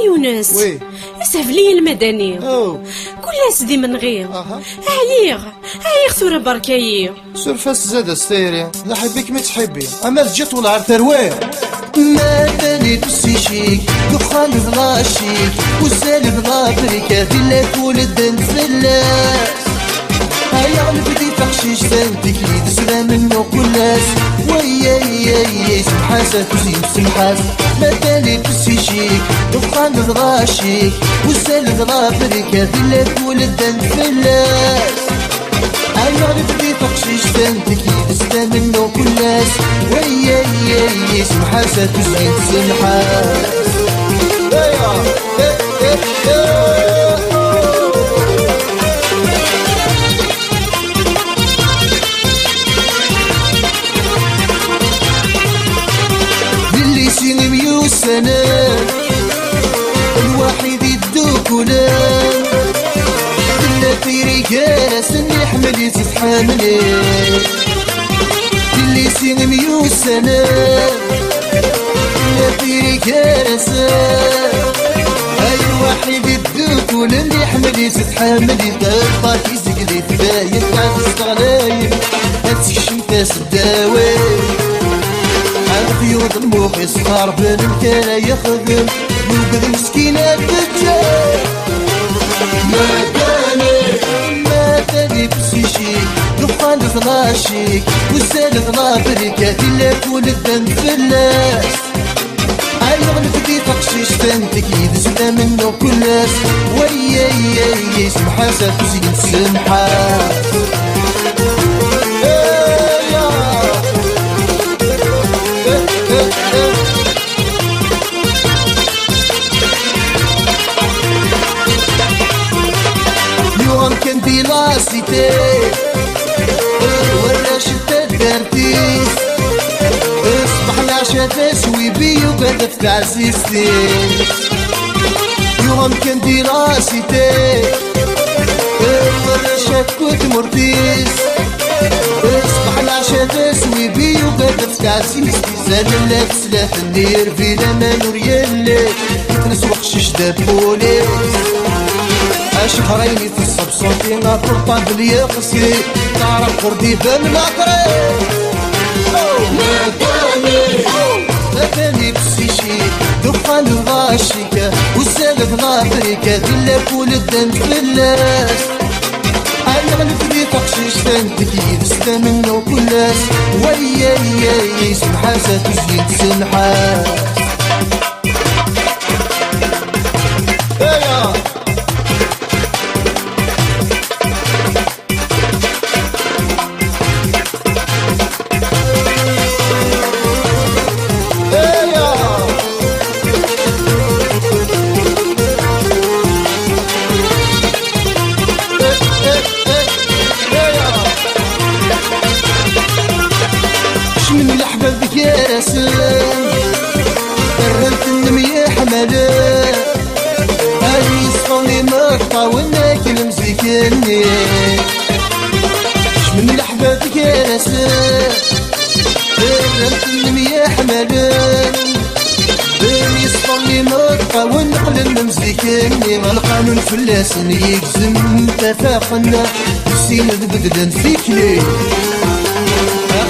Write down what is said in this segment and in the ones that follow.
يونس وي اسهف لي المدني او كل سدي من غير اها عييغ ثورة بركايي سرفاس زاد ستيري لا حبيك ما تحبي اما جات ولا عرف ترويح ما تاني تسيشيك دخان ضلاشيك وسالب ضابرك ديلا كل الدم فلاس هيا غنبدي تخشيش سنتك لي دسنا منو كل ناس ويا سمحاسة تزيد سمحاس ما تاني تسيشيك دخان ضلاشيك وسالب ضابرك ديلا كل الدم فلاس هيا غنبدي تخشيش سنتك لي دسنا منو كل ناس ويا سمحاسة تزيد سمحاس اللي سيني 100 سنة الواحد يدوك ولان كنا في رجالة سني حملي تتحاملي اللي سيني 100 سنة كنا في رجالة هاي الواحد يدوك ولان حملي تتحاملي طاك يزقلي فايت بعد الصغلايب هاتكشم تاس الداوي الخيوط الموخي صغار بن كان يخدم يوقظ مسكينة الدجال ما تاني بسيشيك دخان ضلاشيك وسال ضلابرك ديلا كل الدم فلاس عايغ نفدي تقشيش تنتك يدزنا منو كل ناس ويا سمحاسة تزيد سمحاس يوم كان في لاسيتي ولا شتا الدرتيس اصبح العشا تسوي بي وقد في تعزيزتي يوم كان في لاسيتي ولا شكوت مرتيس اصبح العشا تسوي بي وقد في تعزيزتي زاد اللات سلاح النير في لمان وريالي نسوق شش دابولي شهرين في الصبصوتي ناطر طاب ليا قصري تعرف قردي بن مطري ما تاني بسيشي دخان الغاشيكا وسالب ناطريكا ديلا كل الدم فلاس انا غنفدي تقشيش تنتك يدسنا منو كل ناس ويا سمحاسة تزيد سمحاس من الأحباب يا سلام قررت النمية حملان هاي يصفوني مقطع وناكل مزيكني من الأحباب يا سلام قررت النمية حملان هاي يصفوني مقطع ونقل مزيكني القانون فلاسن يجزم تفاقنا نسين بدلا فيكلي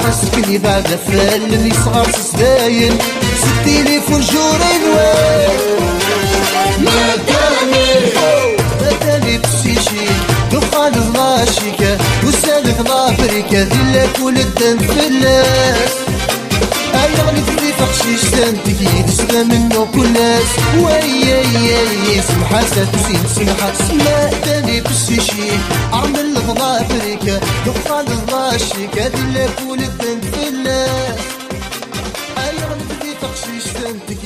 خاصكني بعد فالني صغار سداين ستيلي فجورين ما تاني بسيشي دخان ضلاشيكا وسالك ضابريكا ديلا كل الدم فلاس انا غنفدي تقشيش تنتك يدسنا منو كل ناس ويا سمحاسة تزيد سمحاس ما تاني بسيشي عمل ضلابريكا دخان ضلاشيكا ديلا كل الدم فلاس انا غنفدي تقشيش تنتك